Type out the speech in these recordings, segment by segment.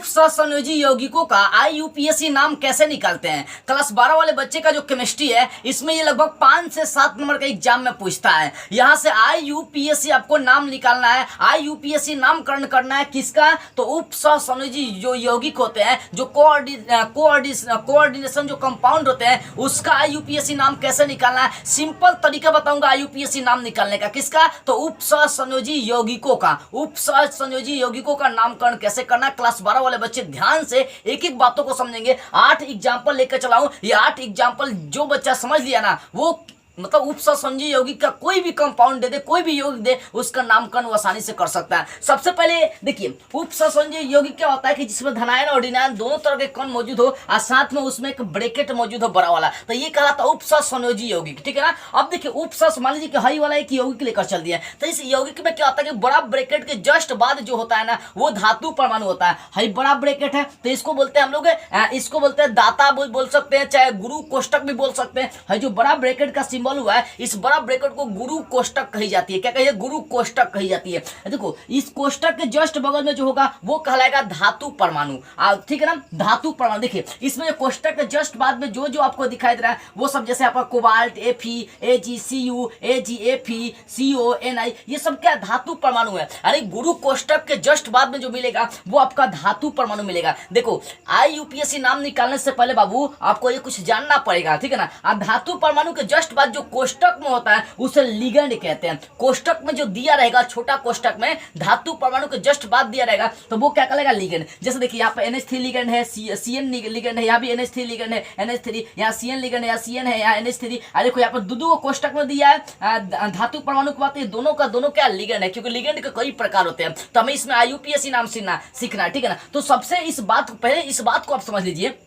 उप सहसंयोजी यौगिकों का IUPAC नाम कैसे निकालते हैं। क्लास 12 वाले बच्चे का जो केमिस्ट्री है इसमें ये लगभग 5 से 7 नंबर का एग्जाम में पूछता है। यहाँ से IUPAC आपको नाम निकालना है। IUPAC नामकरण करना है किसका, तो उप सहसंयोजी जो यौगिक होते हैं, जो कोऑर्डिनेशन जो कंपाउंड होते हैं उसका IUPAC नाम कैसे निकालना है। सिंपल तरीका बताऊंगा IUPAC नाम निकालने का। किसका, तो उप सहसंयोजी यौगिकों का। उप सहसंयोजी यौगिकों का नामकरण कैसे करना है, क्लास 12 वाले बच्चे ध्यान से एक एक बातों को समझेंगे। 8 एग्जाम्पल लेकर चलाऊं, ये 8 एग्जाम्पल जो बच्चा समझ लिया ना, वो मतलब उप सहसंयोजी यौगिक का कोई भी कंपाउंड दे दे, कोई भी यौगिक दे, उसका नामकरण वो आसानी से कर सकता है। सबसे पहले देखिए, उप सहसंयोजी यौगिक क्या होता है कि जिसमें धनायन और ऋणायन दोनों तरह के कण मौजूद हो और साथ में उसमें एक ब्रैकेट मौजूद हो बड़ा वाला, तो ये कहलाता है उप सहसंयोजी यौगिक। ठीक है ना। अब देखिए उप सह मान लीजिए कि हाई वाला एक यौगिक लेकर चल दिया, तो इस यौगिक में क्या होता है कि बड़ा ब्रैकेट के जस्ट बाद जो होता है ना वो धातु परमाणु होता है। हाई बड़ा ब्रैकेट है तो इसको बोलते हैं हम लोग, इसको बोलते हैं दाता बोल सकते हैं, चाहे गुरु कोष्टक भी बोल सकते हैं। है जो बड़ा ब्रैकेट का सिंबल हुआ है, इस बड़ा ब्रैकेट को गुरु कोष्टक कही जाती है। क्या कही है, गुरु कोष्टक कही जाती है। देखो इस कोष्टक के जस्ट बगल में जो होगा वो कहलाएगा धातु परमाणु। ठीक है ना, धातु परमाणु। देखिए इसमें जो कोष्टक के जस्ट बाद में जो जो आपको दिखाई दे रहा है वो सब जैसे आपका cobalt, Fe, AgCu, AgFe, CONi, ये सब क्या धातु परमाणु है। अरे गुरु कोष्टक के जस्ट बाद में जो मिलेगा वो आपका धातु परमाणु मिलेगा। देखो IUPAC नाम निकालने से पहले बाबू आपको ये कुछ जानना पड़ेगा। ठीक है ना। अब धातु परमाणु के जस्ट बाद जो कोष्टक में होता है उसे लिगेंड कहते हैं। कोष्टक में जो दिया रहेगा, छोटा कोष्टक में धातु परमाणु के जस्ट बाद दिया रहेगा तो वो क्या कहलाएगा, लिगेंड। जैसे देखिए यहाँ पे NH3 लिगेंड है, CN लिगेंड है, यहाँ भी NH3 लिगेंड है, NH3, यहाँ CN लिगेंड है, यहाँ CN है, यहाँ NH3। देखो यहाँ पर दो कोष्टक में दिया है धातु परमाणु की बात, ये दोनों का दोनों क्या लिगेंड है, क्योंकि लिगेंड के कई प्रकार होते हैं। तो हमें इसमें IUPAC नाम सीखना है। ठीक है ना। तो सबसे इस बात को आप समझ लीजिए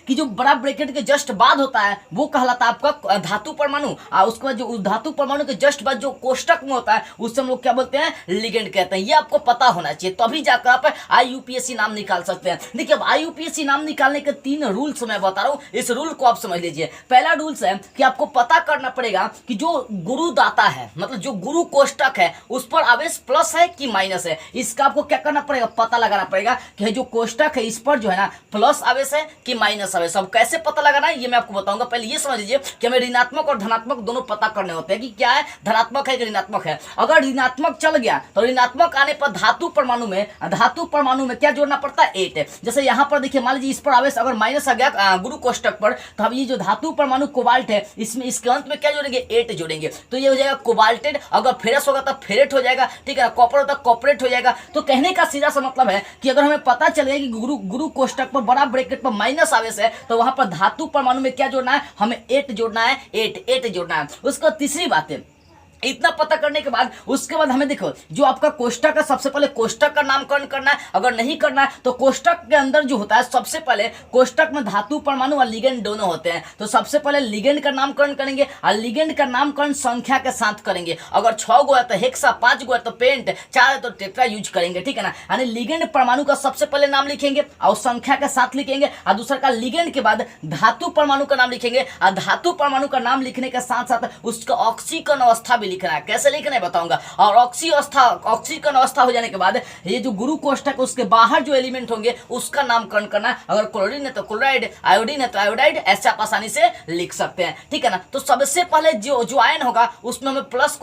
कि जो बड़ा ब्रैकेट के जस्ट बाद होता है वो कहलाता है आपका धातु परमाणु, और उसके बाद जो उस धातु परमाणु के जस्ट बाद जो कोष्टक में होता है उससे हम लोग क्या बोलते हैं, लिगेंड कहते हैं। ये आपको पता होना चाहिए, तभी जाकर आप IUPAC नाम निकाल सकते हैं। देखिए अब IUPAC नाम निकालने के 3 रूल्स मैं बता रहा हूँ, इस रूल को आप समझ लीजिए। पहला रूल्स है कि आपको पता करना पड़ेगा कि जो गुरु दाता है, मतलब जो गुरु कोष्टक है, उस पर आवेश प्लस है कि माइनस है। इसका आपको क्या करना पड़ेगा, पता लगाना पड़ेगा कि जो कोष्टक है इस पर जो है ना प्लस आवेश है कि माइनस आवेश। अब कैसे पता लगाना है ये मैं आपको बताऊंगा। पहले ये समझ लीजिए कि हमें ऋणात्मक और धनात्मक दोनों पता करने होते हैं कि क्या है, धनात्मक है कि ऋणात्मक है। अगर ऋणात्मक चल गया तो ऋणात्मक आने पर धातु परमाणु में क्या जोड़ना पड़ता है, 8। जैसे यहाँ पर देखिए मान लीजिए इस पर आवेश अगर माइनस आ गया गुरु कोष्टक पर, तो हम ये जो धातु परमाणु कोबाल्ट है इसमें इसके अंत में क्या जोड़ेंगे, 8 जोड़ेंगे, तो ये हो जाएगा कोबाल्टेड। अगर फेरस होगा तो फेरेट हो जाएगा। ठीक है, कॉपर होता है कॉपरेट हो जाएगा। तो कहने का सीधा सा मतलब है कि अगर हमें पता चल गया कि गुरु कोष्टक पर बड़ा ब्रैकेट पर माइनस आवेश है तो वहां पर धातु परमाणु में क्या जोड़ना है, हमें 8 जोड़ना है, 8 जोड़ना है। उसका तीसरी बात है, इतना पता करने के बाद उसके बाद हमें देखो जो आपका कोष्टक है, सबसे पहले कोष्टक का नामकरण करना है। अगर नहीं करना है तो कोष्टक के अंदर जो होता है सबसे पहले कोष्टक में धातु परमाणु और लिगेंड दोनों होते हैं, तो सबसे पहले लिगेंड का नामकरण करेंगे और लिगेंड का नामकरण संख्या के साथ करेंगे। अगर 6 गो है तो हेक्सा, 5 गो है तो पेंट, 4 है तो टेट्रा यूज करेंगे। ठीक है ना। यानी लिगेंड परमाणु का सबसे पहले नाम लिखेंगे और संख्या के साथ लिखेंगे, और दूसरा का लिगेंड के बाद धातु परमाणु का नाम लिखेंगे, और धातु परमाणु का नाम लिखने के साथ साथ उसका ऑक्सीकरण अवस्था भी लिखना है। कैसे लिखना है बताऊंगा। और ऑक्सीकरण अवस्था हो जाने के बाद ये जो गुरु कोष्टक उसके बाहर जो एलिमेंट होंगे उसका नामकरण करना है। अगर क्लोरीन है तो क्लोराइड, आयोडीन है तो आयोडाइड, ऐसे आप आसानी से लिख सकते हैं। ठीक है ना। तो सबसे पहले जो आयन होगा उसमें हमें प्लस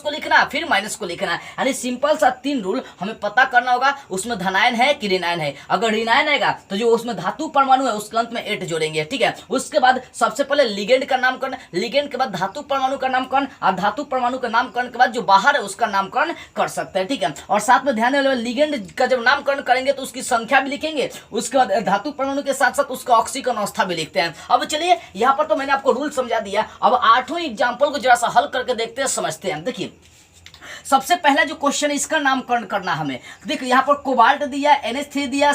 को लिखना है, फिर माइनस को लिखना है। यानी सिंपल सा 3 रूल हमें पता करना होगा, उसमें धनायन है कि ऋणायन है। अगर ऋणायन आएगा तो जो उसमें धातु परमाणु है उसके अंत में 8 जोड़ेंगे। ठीक है। उसके बाद सबसे पहले लिगेंड का नामकरण, लिगेंड के बाद धातु परमाणु का नामकरण, और धातु परमाणु का नामकरण के बाद जो बाहर है उसका नामकरण कर सकते हैं। ठीक है। और साथ में ध्यान रखिए लिगेंड का जब नामकरण करेंगे तो उसकी संख्या भी लिखेंगे, उसके बाद धातु परमाणु के साथ साथ उसका ऑक्सीकरण अवस्था भी लिखते हैं। अब चलिए यहाँ पर तो मैंने आपको रूल समझा दिया, अब 8 एग्जाम्पल को जरा सा हल करके देखते हैं, समझते हैं। देखिए सबसे पहला जो क्वेश्चन है इसका नामकरण करना हमें। देखो यहाँ पर कोबाल्ट दिया, NH3 दिया,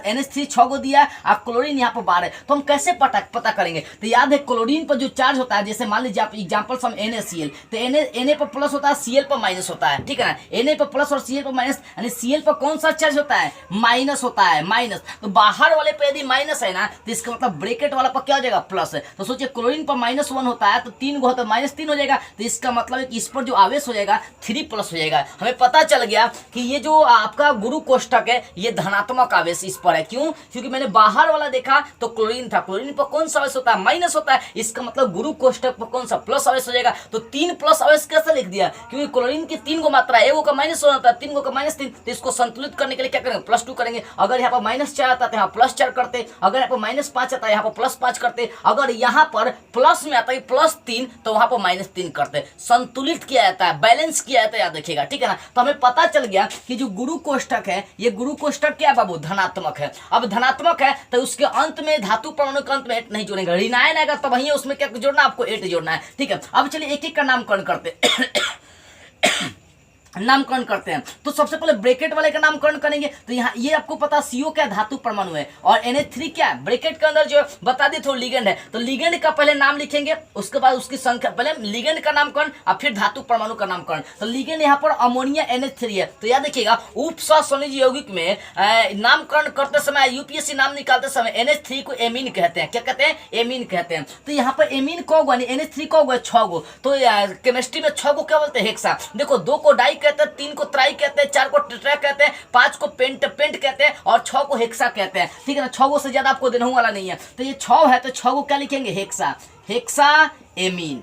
NH3 6 गो दिया, और क्लोरीन यहाँ पर 12 है। तो हम कैसे पता करेंगे, तो याद है क्लोरीन पर जो चार्ज होता है, जैसे मान लीजिए आप एग्जाम्पल सम NaCl, तो Na पर प्लस होता है, Cl पर माइनस होता है। ठीक है ना। Na पर प्लस और Cl पर माइनस, यानी Cl पर कौन सा चार्ज होता है, माइनस होता है, माइनस। तो बाहर वाले पे यदि माइनस है ना तो इसका मतलब ब्रैकेट वाला पर क्या हो जाएगा, प्लस है। तो सोचिए क्लोरीन पर -1 होता है तो 3 गो होता है, -3 हो जाएगा। तो इसका मतलब है कि इस पर जो आवेश हो जाएगा 3 प्लस हो जाएगा। हमें पता चल गया कि ये जो आपका गुरु कोष्ठक है ये धनात्मक आवेश इस पर है। क्यों? क्योंकि मैंने बाहर वाला देखा तो क्लोरीन था, क्लोरीन पर कौन सा आवेश होता है? माइनस होता है। इसका मतलब गुरु कोष्ठक पर कौन सा? प्लस आवेश हो जाएगा। तो 3 प्लस आवेश कैसे लिख दिया? क्योंकि क्लोरीन की 3 गो मात्रा है, एगो का माइनस होता है, 3 गो का माइनस 3, तो इसको संतुलित करने के लिए क्या करेंगे? +2 करेंगे। अगर यहाँ पर -4 आता है तो यहाँ +4 करते, अगर यहाँ पर -5 आता है यहाँ पर +5 करते, अगर यहाँ पर प्लस में आता है +3 तो वहां पर -3 करते। संतुलित किया जाता है, बैलेंस किया जाता है, याद रखिएगा, ठीक है ना। तो हमें पता चल गया कि जो गुरु कोष्ठक है ये गुरु कोष्ठक क्या बाबू? धनात्मक है। अब धनात्मक है तो उसके अंत में धातु परमाणु के अंत में 8 नहीं जोड़ेंगे, ऋणायन आएगा तो वहीं उसमें क्या जोड़ना? आपको 8 जोड़ना है, ठीक है। अब चलिए एक एक का नामकरण करते नामकरण करते हैं। तो सबसे पहले ब्रैकेट वाले का नामकरण करेंगे। तो यहाँ ये आपको पता CO क्या? धातु परमाणु है, और NH3 क्या है? ब्रैकेट के अंदर जो बता दी तो लिगेंड है। तो लिगेंड का पहले नाम लिखेंगे, उसके बाद उसकी संख्या, पहले लिगेंड का नामकरण और फिर धातु परमाणु का नामकरण। तो लिगेंड यहाँ पर अमोनिया NH3 है। तो याद रखिएगा उपसहसंयोजी यौगिक में नामकरण करते समय, UPSC नाम निकालते समय NH3 को एमीन कहते हैं। क्या कहते हैं? एमीन कहते हैं। तो यहाँ पर एमीन को NH3 को 6 गो। तो केमिस्ट्री में 6 को क्या बोलते हैं? हेक्सा। देखो 2 को डाई कहते हैं, 3 को ट्राई कहते हैं, 4 को टेट्रा कहते हैं, 5 को पेंट कहते हैं और 6 को हेक्सा कहते हैं, ठीक है ना। 6 से ज्यादा आपको देने वाला नहीं है। तो ये 6 है तो 6 को क्या लिखेंगे? Hexa, hexa amine.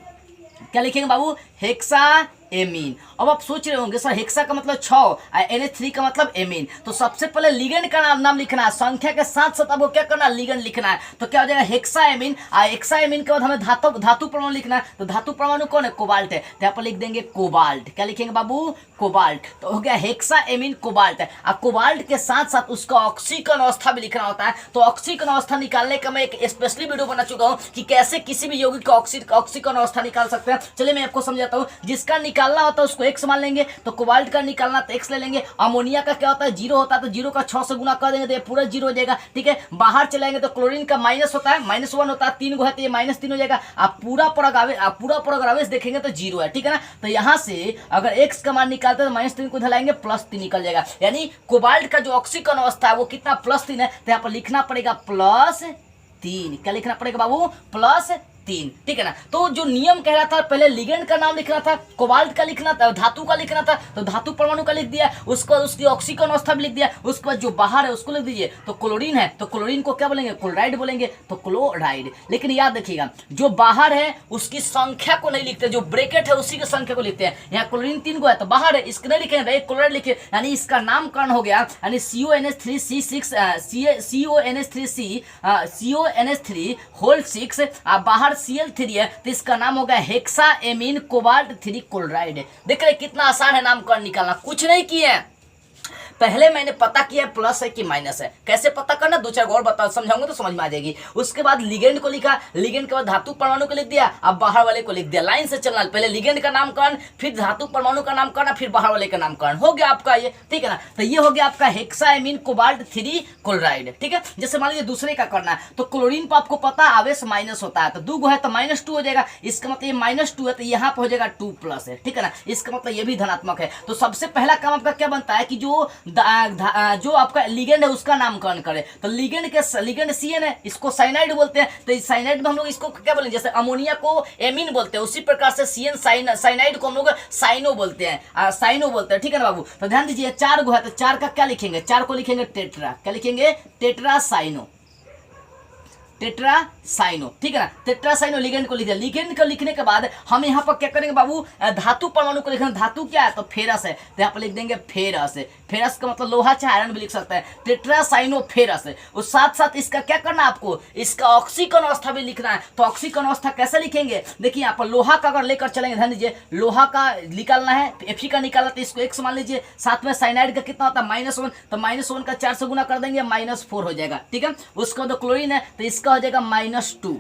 क्या लिखेंगे बाबू? Hexa amine. अब आप सोच रहे होंगे सर हेक्सा का मतलब 6 और NH3 का मतलब एमीन। तो सबसे पहले लिगेंड का नाम लिखना है, संख्या के साथ साथ आपको क्या करना है? लिगेंड लिखना है। तो क्या हो जाएगा? Hexa amine. हेक्सा एमीन के बाद हमें धातु परमाणु लिखना है। तो धातु परमाणु कौन है? कोबाल्ट है। तो यहाँ पर लिख देंगे कोबाल्ट। क्या लिखेंगे बाबू? कोबाल्ट। तो हो गया हेक्सा एमीन कोबाल्ट है। और कोबाल्ट के साथ साथ उसका ऑक्सीकरण अवस्था भी लिखना होता है। तो ऑक्सीकरण अवस्था निकालने का मैं एक स्पेशली वीडियो बना चुका हूँ कि कैसे किसी भी यौगिक का ऑक्सीकरण अवस्था निकाल सकते हैं। चलिए मैं आपको समझाता हूँ। जिसका निकालना होता है उसको X मान लेंगे, तो कोबाल्ट का निकालना तो X ले लेंगे। अमोनिया का क्या होता है? 0 होता है, तो 0 का 6 से गुना कर देंगे तो ये पूरा 0 हो जाएगा, ठीक है। बाहर चलाएंगे तो क्लोरीन का माइनस होता है, -1 होता है, 3 गो है तो ये -3 हो जाएगा। आप पूरा परआवेश देखेंगे तो 0 है, ठीक है ना। तो यहाँ से अगर X का मान निकालते हैं तो -3 को धलाएंगे, +3 निकल जाएगा। यानी कोबाल्ट का जो ऑक्सीकरण अवस्था है वो कितना? +3 है। तो यहाँ पर लिखना पड़ेगा +3। क्या लिखना पड़ेगा बाबू? +3, ठीक है ना। तो जो नियम कह रहा था, पहले लिगेंड का नाम लिखना था, कोबाल्ट का लिखना था, धातु का लिखना था, तो धातु परमाणु का लिख दिया, उसको उसकी ऑक्सीकरण अवस्था भी लिख दिया, उसके बाद जो बाहर है उसको लिख दीजिए। तो क्लोरीन है तो क्लोरीन को क्या बोलेंगे? क्लोराइड बोलेंगे, तो क्लोराइड। लेकिन याद रखिएगा जो बाहर है उसकी संख्या को नहीं लिखते, जो ब्रैकेट है उसी की संख्या को लिखते हैं। यहाँ क्लोरीन 3 गो है तो बाहर है, इसको नहीं लिखेंगे, एक क्लोराइड लिखे, यानी इसका नामकरण हो गया यानी CONH3 होल 6 बाहर Cl3 है, तो इसका नाम हो गया हेक्सा एमीन कोबाल्ट 3 क्लोराइड। देख रहे कितना आसान है नामकरण निकालना, कुछ नहीं किए हैं। पहले मैंने पता किया प्लस है कि माइनस है, कैसे पता करना 2-4 और बता समझाऊंगा तो समझ में आ जाएगी। उसके बाद लिगेंड को लिखा, लिगेंड के बाद धातु परमाणु को लिख दिया, अब बाहर वाले को लिख दिया। लाइन से चलना, पहले लिगेंड का नामकरण, फिर धातु परमाणु का नामकरण, फिर बाहर वाले का नामकरण, हो गया आपका ये, ठीक है ना। तो ये हो गया आपका हेक्साएमीन कोबाल्ट 3 क्लोराइड, ठीक है। जैसे मान लीजिए दूसरे का करना है, तो क्लोरीन पर आपको पता आवेश माइनस होता है, तो 2 है तो -2 हो जाएगा, इसका मतलब ये -2 है तो यहाँ पर हो जाएगा 2+ है, ठीक है ना। इसका मतलब ये भी धनात्मक है। तो सबसे पहला काम आपका क्या बनता है कि जो आपका लिगेंड है उसका नामकरण करें। तो लिगेंड CN है, इसको साइनाइड बोलते हैं, तो इस साइनाइड में हम लोग इसको क्या बोलेंगे, जैसे अमोनिया को एमीन बोलते हैं उसी प्रकार से CN साइनाइड को हम लोग साइनो बोलते हैं, ठीक है ना बाबू। तो ध्यान दीजिए 4 गो है तो 4 का क्या लिखेंगे, 4 को लिखेंगे टेट्रा, क्या लिखेंगे? टेट्रासाइनो, ठीक है ना। टेट्रासाइनो लिगेंड को लिख दिया। लिगेंड को लिखने के बाद हम यहाँ पर क्या करेंगे बाबू, धातु परमाणु को लिखना। धातु क्या है तो फेरस है, तो यहाँ पर लिख देंगे फेरस है। फेरस का मतलब लोहा चाहे आयरन भी लिख सकता है, टेट्रासाइनो फेरस है। और साथ साथ इसका क्या करना है आपको, इसका ऑक्सीकरण अवस्था भी लिखना है। तो ऑक्सीकरण अवस्था कैसे लिखेंगे, देखिए यहाँ पर लोहा का अगर लेकर चलेंगे, ध्यान दीजिए लोहा का निकालना है, Fe का निकालना तो इसको X मान लीजिए, साथ में साइनाइड का कितना होता है -1, तो -1 का 4 से गुना कर देंगे, -4 हो जाएगा, ठीक है। उसके बाद क्लोरीन है तो इसका हो जाएगा -2,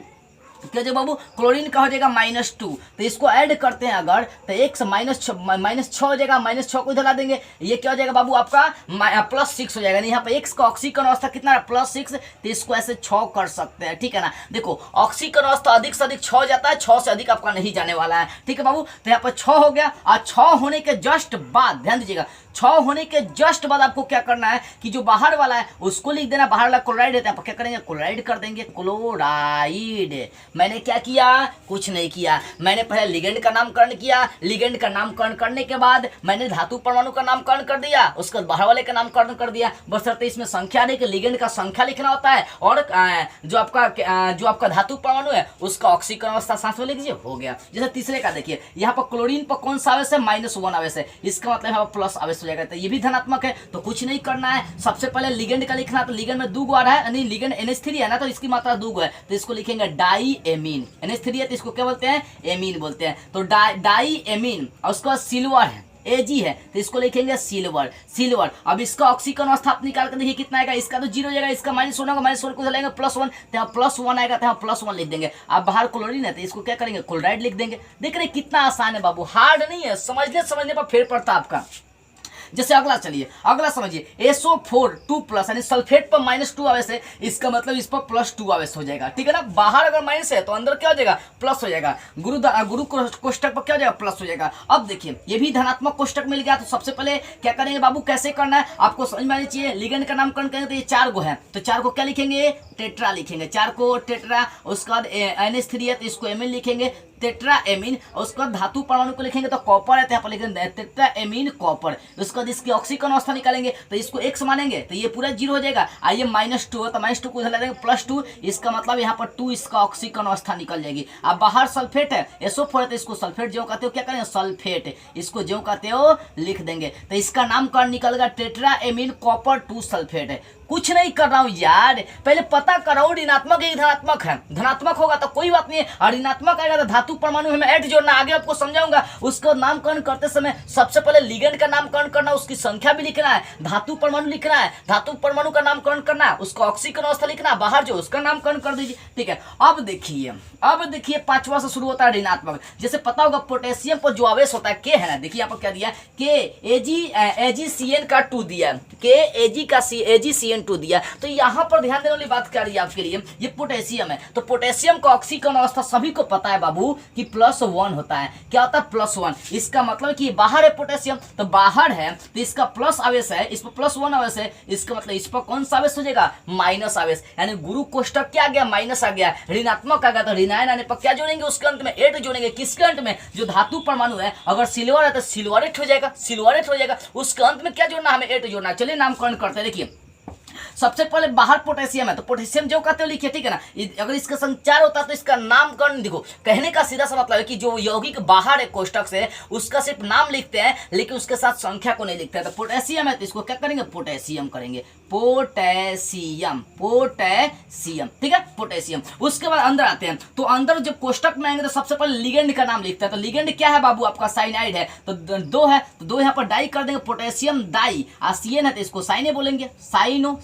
क्या जो बाबू क्लोरीन का हो जाएगा -2, तो इसको ऐड करते हैं अगर तो X -6 हो जाएगा, -6 को इधर ला देंगे, ये क्या हो जाएगा बाबू आपका +6 हो जाएगा। यहाँ पे X का ऑक्सीकरण अवस्था कितना है +6, तो इसको ऐसे 6 कर सकते हैं, ठीक है ना। देखो ऑक्सीकरण अवस्था अधिक से अधिक 6 जाता है, 6 से अधिक आपका नहीं जाने वाला है, ठीक है बाबू। तो यहाँ पर 6 हो गया, और 6 होने के जस्ट बाद ध्यान दीजिएगा 6 होने के जस्ट बाद आपको क्या करना है कि जो बाहर वाला है उसको लिख देना, बाहर वाला क्लोराइड है तो क्या करेंगे, क्लोराइड कर देंगे, क्लोराइड। मैंने क्या किया, कुछ नहीं किया। मैंने पहले लिगेंड का नामकरण किया, लिगेंड का नामकरण करने के बाद मैंने धातु परमाणु का नामकरण कर दिया, उसके बाद बाहर वाले का नामकरण कर दिया। बशर्ते इसमें संख्या नहीं कि लिगेंड का संख्या लिखना होता है और जो आपका धातु परमाणु है उसका ऑक्सीकरण अवस्था साथ में लिख दीजिए, हो गया। जैसे तीसरे का देखिए, यहाँ पर क्लोरीन पर कौन सा आवेश है, -1 आवेश है, इसका मतलब यहाँ पर प्लस आवेश हो जाएगा, तो ये भी धनात्मक है। तो कुछ नहीं करना है, सबसे पहले लिगेंड का लिखना, तो लिगेंड में 2 गो आ रहा है, यानी लिगेंड NH3 है ना, तो इसकी मात्रा 2 गो है, तो इसको लिखेंगे डाई एमीन। NH3 है तो इसको क्या बोलते हैं, एमीन बोलते हैं, तो डाई एमीन। और उसके बाद सिल्वर है, Ag है, तो इसको लिखेंगे सिल्वर। अब इसका ऑक्सीकरण अवस्था आप निकाल कर देखिए कितना आएगा, इसका तो 0 हो जाएगा, इसका -1 होगा, -1 को लेंगे +1, तो यहाँ +1 आएगा, तो यहाँ +1 लिख देंगे। अब बाहर क्लोरीन है तो इसको क्या करेंगे, क्लोराइड लिख देंगे। देख रहे कितना आसान है बाबू, हार्ड नहीं है, समझने पर फेर पड़ता आपका। जैसे अगला चलिए, अगला समझिए, SO4 2+ यानी सल्फेट पर -2 आवेश है, इसका मतलब इस पर +2 आवेश हो जाएगा, ठीक है ना। बाहर अगर माइनस है तो अंदर क्या हो जाएगा, प्लस हो जाएगा। गुरु कोष्टक पर क्या हो जाएगा, प्लस हो जाएगा। अब देखिए ये भी धनात्मक कोष्टक मिल गया, तो सबसे पहले क्या करेंगे बाबू, कैसे करना है आपको समझ में आनी चाहिए। लिगेंड का नामकरण करेंगे तो ये 4 गो है, तो 4 को क्या लिखेंगे, टेट्रा लिखेंगे, 4 को टेट्रा। उसके बाद NH3 है तो इसको एमीन लिखेंगे, टेट्रा एमीन। उसके बाद धातु परमाणु को लिखेंगे तो कॉपर है, तो यहाँ पर लिखेंगे टेट्रा एमीन कॉपर। उसके बाद इसकी ऑक्सीकरण अवस्था निकालेंगे तो इसको X मानेंगे तो ये पूरा 0 हो जाएगा। आइए -2 है तो -2 को इधर ले देंगे +2, इसका मतलब यहाँ पर 2 इसका ऑक्सीकरण अवस्था निकल जाएगी। अब बाहर सल्फेट है, SO4 है तो इसको सल्फेट जो कहते हो क्या करेंगे, सल्फेट, इसको जो कहते हो लिख देंगे, तो इसका नामकरण निकलेगा टेट्रा एमीन कॉपर 2 सल्फेट है। कुछ नहीं कर रहा हूं यार, पहले पता कराओ ऋणात्मक है धनात्मक है। धनात्मक होगा तो कोई बात नहीं है, और ऋणात्मक आएगा तो धातु परमाणु में ऐड जोड़ना, आगे आपको समझाऊंगा। उसको नामकरण करते समय सबसे पहले लिगेंड का नामकरण करना, उसकी संख्या भी लिखना है, धातु परमाणु लिखना है, धातु परमाणु का नामकरण करना है, उसका ऑक्सीकरण अवस्था लिखना, बाहर जो उसका नामकरण कर दीजिए, ठीक है। अब देखिए 5वां से शुरू होता है ऋणात्मक। जैसे पता होगा पोटेशियम पर जो आवेश होता है K है ना, देखिए यहाँ पर क्या दिया, KAgCN का 2 दिया, KAgCN2 दिया। तो यहाँ पर ध्यान देने वाली बात क्या रही है आपके लिए, ये पोटेशियम है, तो पोटेशियम का ऑक्सीकरण अवस्था सभी को पता है बाबू कि +1 होता है। क्या होता है, +1। इसका मतलब कि बाहर है पोटेशियम, तो बाहर है तो इसका प्लस आवेश है, इस पर +1 आवेश है, इसका मतलब इस पर कौन सा आवेश हो जाएगा, माइनस आवेश। यानी गुरु कोष्टक क्या आ गया, माइनस आ गया। ऋणात्मक आ गया तो ऋणायन आने पर क्या जोड़ेंगे, उसके अंत में 8 जोड़ेंगे। किसके अंत में, जो धातु परमाणु है, अगर सिल्वर है तो सिल्वरेट हो जाएगा, उसके अंत में क्या जोड़ना, हमें 8 जोड़ना। चलिए नामकरण करते हैं। देखिए सबसे पहले बाहर पोटेशियम है तो पोटेशियम जो कहते हो लिखिए, ठीक है ना। अगर इसका संचार होता तो इसका नामकरण देखो, कहने का सीधा सा मतलब है कि जो यौगिक बाहर है कोष्टक से उसका सिर्फ नाम लिखते हैं, लेकिन उसके साथ संख्या को नहीं लिखते हैं। तो पोटेशियम है तो इसको क्या करेंगे, पोटेशियम करेंगे, पोटेशियम, ठीक है, पोटेशियम। उसके बाद अंदर आते हैं, तो अंदर जब कोष्टक में आएंगे तो सबसे पहले लिगेंड का नाम लिखते हैं। तो लिगेंड क्या है बाबू, आपका साइनाइड है, तो 2 है तो 2 यहाँ पर डाई कर देंगे, पोटेशियम डाई। CN है तो इसको साइने बोलेंगे, साइनो,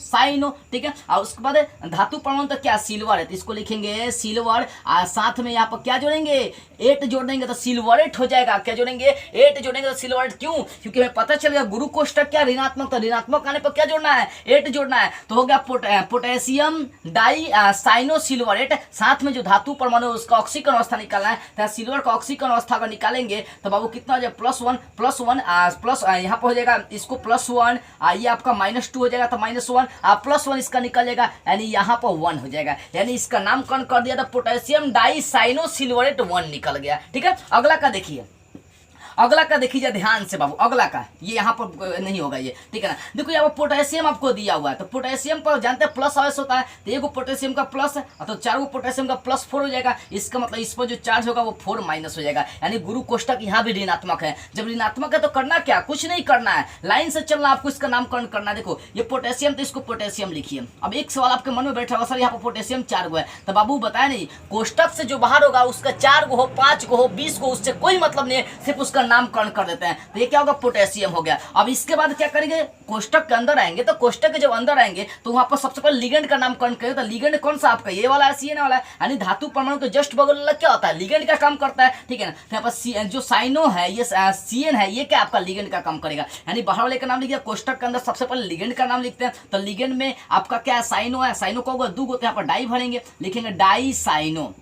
ठीक है। और उसके बाद धातु परमाणु तो क्या, सिल्वर है तो इसको लिखेंगे सिल्वर। साथ में यहाँ पर क्या जोड़ेंगे, 8 जोड़ देंगे तो सिल्वरेट हो जाएगा। क्या जोड़ेंगे, 8 जोड़ेंगे तो सिल्वरेट। क्यों, क्योंकि हमें पता चल गया गुरु कोष्टक क्या ऋणात्मक, तो ऋणात्मक आने पर क्या जोड़ना है, 8 जोड़ना है। तो हो गया पोटेशियम डाई साइनो सिल्वरेट। साथ में जो धातु परमाणु उसका ऑक्सीकरण अवस्था निकालना है, तो सिल्वर का ऑक्सीकरण अवस्था अगर निकालेंगे तो बाबू कितना हो जाएगा, +1 प्लस यहाँ पर हो जाएगा इसको +1, ये आपका -2 हो जाएगा तो -1, +1 इसका निकल जाएगा, यानी यहाँ पर 1 हो जाएगा। यानी इसका नामकरण कर दिया था पोटेशियम डाई साइनो सिल्वरेट 1 निकल गया, ठीक है। अगला का देखिए, ध्यान से बाबू, अगला का ये यहाँ पर नहीं होगा ये, ठीक है ना। देखो यहाँ पर पोटेशियम आपको दिया हुआ है, तो पोटेशियम पर जानते हैं प्लस आवेश होता है, तो एक पोटेशियम का प्लस है तो 4 पोटेशियम का +4 हो जाएगा। इसका मतलब इस पर जो चार्ज होगा वो 4 माइनस हो जाएगा, यानी गुरु कोष्टक यहाँ भी ऋणात्मक है। जब ऋणात्मक है तो करना क्या, कुछ नहीं करना है, लाइन से चलना, आपको इसका नामकरण करना है। देखो ये पोटेशियम, तो इसको पोटेशियम लिखिए। अब एक सवाल आपके मन में बैठा होगा, सर यहाँ पर पोटेशियम 4 गो है, तो बाबू बताया नहीं, कोष्टक से जो बाहर होगा उसका 4 गो हो, 5 गो हो, 20 गो, उससे कोई मतलब नहीं है, सिर्फ उसका नामकरण कर देते हैं। तो ये क्या होगा, पोटेशियम हो गया। अब इसके बाद क्या करेंगे, कोष्टक के अंदर आएंगे, तो कोष्टक के जब अंदर आएंगे तो वहां पर सबसे पहले लिगेंड का नामकरण करेंगे। तो लिगेंड कौन सा आपका, ये वाला है, CN वाला है, यानी धातु परमाणु के जस्ट बगल वाला क्या होता है, लिगेंड का काम करता है, ठीक है ना। तो यहाँ पर जो साइनो है, ये CN है, ये क्या आपका लिगेंड का काम करेगा, यानी बाहर वाले का नाम लिखिए, कोष्टक के अंदर सबसे पहले लिगेंड का नाम लिखते हैं। तो लिगेंड में आपका क्या है, साइनो है, साइनो का होगा 2 गो, तो यहाँ पर डाई भरेंगे, लिखेंगे डाई साइनो,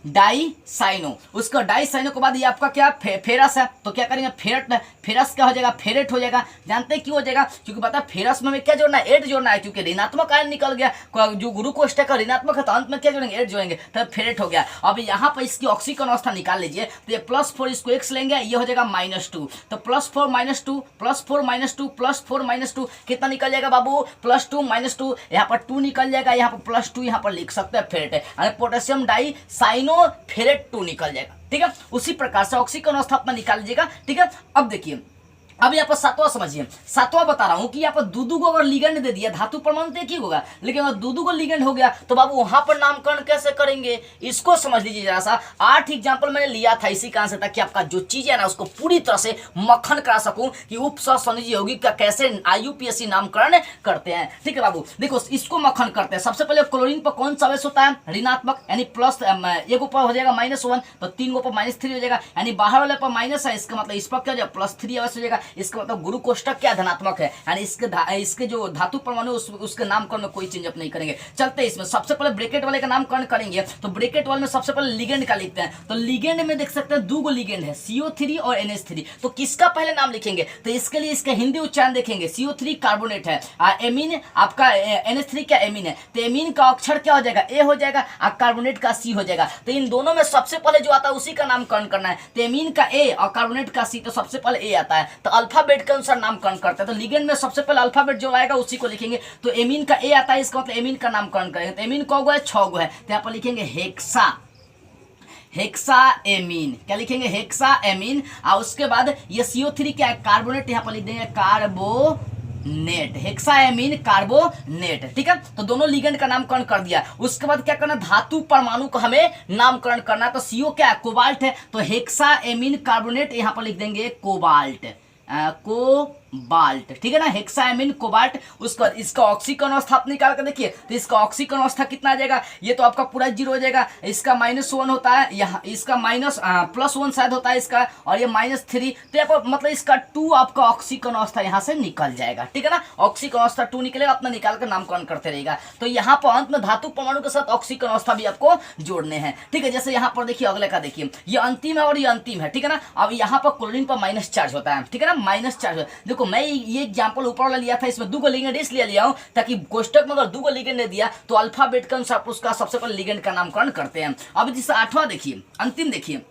डाइसाइनो। उसका डाइसाइनो के बाद ये आपका क्या फेरस है, तो क्या करेंगे फेरस क्या हो जाएगा, फेरेट हो जाएगा। जानते हैं क्यों हो जाएगा, क्योंकि पता है फेरस में हमें क्या जोड़ना है, एट जोड़ना है, क्योंकि ऋणात्मक आयन निकल गया, जो गुरु कोष्ठक का ऋणात्मक है तो अंत में क्या जोड़ेंगे, एट जोड़ेंगे, तो फेरेट हो गया। अब यहाँ पर इसकी ऑक्सीकरण अवस्था निकाल लीजिए, तो ये +4 इसको x लेंगे, ये हो जाएगा -2, तो +4 -2 +4 -2 +4 -2 कितना निकल जाएगा बाबू, +2 -2, यहाँ पर 2 निकल जाएगा, यहाँ पर +2 यहाँ पर लिख सकते हैं, फेरेट है, पोटेशियम डाइसाइनो फेरेट 2 निकल जाएगा। ठीक है, उसी प्रकार से ऑक्सीकरण अवस्था अपना निकाल लीजिएगा। ठीक है, अब देखिए, अब यहाँ पर सातवां समझिए, सातवां बता रहा हूं कि यहाँ पर दूधू को अगर लिगेंड दे दिया, धातु परमाणु तो एक ही होगा, लेकिन अगर दूधू को लिगेंड हो गया तो बाबू वहां पर नामकरण कैसे करेंगे, इसको समझ लीजिए जरा सा। 8 एग्जाम्पल मैंने लिया था इसी कारण से, ताकि आपका जो चीज है ना उसको पूरी तरह से मक्खन करा सकूं कि उपसहसंयोजी यौगिक का कैसे IUPAC नामकरण करते हैं। ठीक है बाबू, देखो इसको मक्खन करते हैं। सबसे पहले क्लोरीन पर कौन सा अवयव होता है, ऋणात्मक, यानी प्लस, एक ऊपर हो जाएगा -1, तो 3 ऊपर -3 हो जाएगा, यानी बाहर वाले पर माइनस है, इसका मतलब इस पर क्या हो जाएगा, +3 अवश्य हो जाएगा। इसका मतलब गुरु कोष्ठक क्या धनात्मक है, यानी इसके जो धातु परमाणु उसके नामकरण में कोई चेंज अप नहीं करेंगे। चलते इसमें सबसे पहले ब्रैकेट वाले का नामकरण करेंगे, तो ब्रैकेट वाले में सबसे पहले लिगेंड का लिखते हैं। तो लिगेंड में देख सकते हैं 2 गो लिगेंड है, CO3 और NH3। तो किसका पहले नाम लिखेंगे, तो इसके लिए इसका हिंदी उच्चारण देखेंगे, CO3 कार्बोनेट है, एमीन आपका NH3 क्या एमीन है, तो एमीन का अक्षर क्या हो जाएगा, ए हो जाएगा, और कार्बोनेट का सी हो जाएगा। तो इन दोनों में सबसे पहले जो आता है उसी का नामकरण करना है। तो एमीन का ए और कार्बोनेट का सी, तो सबसे पहले ए आता है, तो अल्फाबेट के अनुसार नामकरण करते हैं। तो लिगेंड में सबसे पहले अल्फाबेट जो आएगा उसी को लिखेंगे। तो एमीन का ए आता है, इसका मतलब एमीन का नामकरण करेंगे। तो एमीन कौ गो है, 6 गो है, तो यहाँ पर लिखेंगे हेक्सा एमीन, क्या लिखेंगे, हेक्सा एमीन। और उसके बाद ये CO3 क्या है, कार्बोनेट, यहाँ पर लिख देंगे कार्बोनेट, हेक्साएमीन कार्बोनेट। ठीक है, तो दोनों लिगेंड का नामकरण कर दिया। उसके बाद क्या करना, धातु परमाणु को हमें नामकरण करना है। तो CO क्या है, कोबाल्ट है, तो हेक्साएमीन कार्बोनेट यहाँ पर लिख देंगे कोबाल्ट, कोबाल्ट। ठीक है ना, हेक्साएमीन कोबाल्ट। उसके बाद इसका ऑक्सीकरण अवस्था आप निकाल कर देखिए, तो इसका ऑक्सीकरण अवस्था कितना आ जाएगा, ये तो आपका पूरा 0 हो जाएगा, इसका -1 होता है, यहाँ इसका +1 शायद होता है इसका, और ये -3, तो यहाँ पर मतलब इसका 2 आपका ऑक्सीकरण अवस्था यहाँ से निकल जाएगा। ठीक है ना, ऑक्सीकरण अवस्था 2 निकलेगा, अपना निकाल कर नामकरण करते रहेगा। तो यहाँ पर अंत में धातु परमाणु के साथ ऑक्सीकरण अवस्था भी आपको जोड़ने हैं। ठीक है, जैसे यहाँ पर देखिए, अगले का देखिए, ये अंतिम है और ये अंतिम है। ठीक है ना, अब यहाँ पर क्लोरीन पर माइनस चार्ज होता है। ठीक है ना, माइनस चार्ज। देखो मैं ये एग्जांपल ऊपर वाला लिया था, इसमें 2 गो लिगेंड इसलिए लिया हूं ताकि कोष्ठक में अगर 2 गो लिगेंड दिया तो अल्फाबेट के अनुसार उसका सबसे पहले लिगेंड का नामकरण करते हैं। अब जिसे 8वां देखिए, अंतिम देखिए,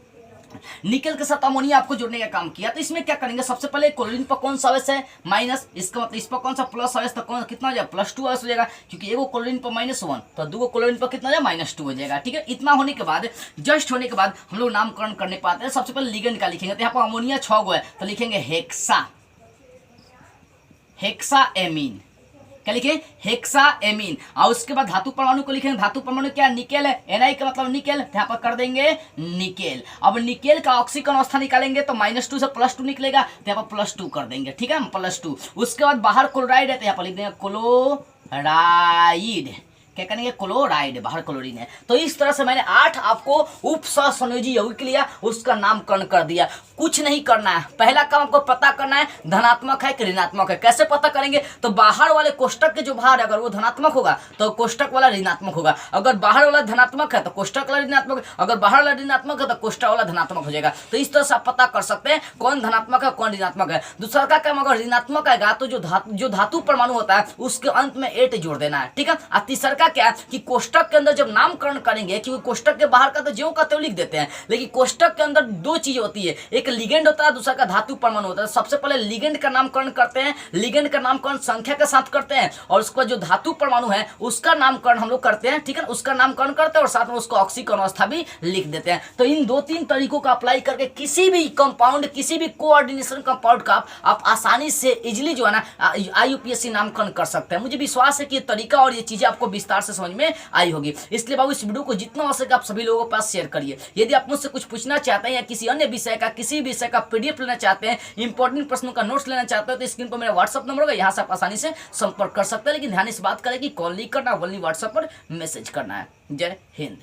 निकेल के साथ अमोनिया आपको जोड़ने का काम किया। तो इसमें क्या करेंगे, सबसे पहले क्लोरीन पर कौन सा अवयव है, माइनस, इसका मतलब इस पर कौन सा प्लस अवयव, तो कौन कितना हो जाएगा, +2 अवयव हो जाएगा, क्योंकि एगो क्लोरीन पर -1 तो 2 क्लोरीन पर कितना हो जाएगा, -2 हो जाएगा। ठीक है, इतना होने के बाद, जस्ट होने के बाद हम लोग नामकरण करने पाते हैं। सबसे पहले लिगेंड का लिखेंगे, तो यहाँ पर अमोनिया 6 गो है, तो लिखेंगे हेक्साएमीन, क्या लिखे, हेक्साएमीन। और उसके बाद धातु परमाणु को लिखेंगे, धातु परमाणु क्या, निकेल है, Na का मतलब निकेल, यहाँ पर कर देंगे निकेल। अब निकेल का ऑक्सीकरण अवस्था निकालेंगे तो -2 से +2 निकलेगा, तो यहाँ पर +2 कर देंगे। ठीक है, +2। उसके बाद बाहर क्लोराइड है, तो यहाँ पर लिख देंगे क्लोराइड, क्या करेंगे, क्लोराइड, बाहर क्लोरीन है। तो इस तरह से मैंने 8 आपको उपसहसंयोजी यौगिक लिया, उसका नामकरण कर दिया। कुछ नहीं करना है, पहला काम आपको पता करना है धनात्मक है कि ऋणात्मक है। कैसे पता करेंगे, तो बाहर वाले कोष्ठक के जो भार है अगर वो धनात्मक होगा तो कोष्ठक वाला ऋणात्मक होगा, अगर बाहर वाला धनात्मक है तो कोष्ठक वाला ऋणात्मक, अगर बाहर वाला ऋणात्मक है तो कोष्ठक वाला धनात्मक हो जाएगा। तो इस तरह से आप पता कर सकते हैं कौन धनात्मक है कौन ऋणात्मक है। दूसरा का काम, अगर ऋणात्मक आएगा तो जो धातु परमाणु होता है उसके अंत में 8 जोड़ देना है। ठीक है, और तीसरा का क्या कि कोष्ठक के अंदर जब नामकरण करेंगे, क्योंकि कोष्ठक के बाहर का तो ज्यों का त्यों लिख देते हैं, लेकिन कोष्ठक के अंदर 2 चीज होती है, एक लिगेंड होता है, दूसरा का धातु परमाणु होता है। सबसे पहले लिगेंड का नामकरण करते हैं, लिगेंड का नामकरण संख्या के साथ करते हैं, और उसका जो धातु परमाणु है उसका नामकरण हम लोग करते हैं। ठीक है, उसका नामकरण करते हैं और साथ में उसको ऑक्सीकरण अवस्था भी लिख देते हैं। तो इन 2-3 तरीकों का अप्लाई करके किसी भी कंपाउंड, किसी भी कोऑर्डिनेशन कंपाउंड का आप आसानी से इजिली जो है ना IUPAC नामकरण कर सकते हैं। मुझे विश्वास है कि ये तरीका और ये चीजें आपको विस्तार से समझ में आई होगी। इसलिए बाबू इस वीडियो को जितना हो सके आप सभी लोगों के पास शेयर करिए। यदि आप मुझसे कुछ पूछना चाहते हैं या किसी अन्य विषय का, किसी विषय का PDF लेना चाहते हैं, इंपॉर्टेंट प्रश्नों का नोट्स लेना चाहते हैं, तो स्क्रीन पर मेरा WhatsApp नंबर होगा, यहाँ से आप आसानी से संपर्क कर सकते हैं। लेकिन ध्यान इस बात करें कि कॉल नहीं करना, ओनली WhatsApp पर मैसेज करना है। जय हिंद।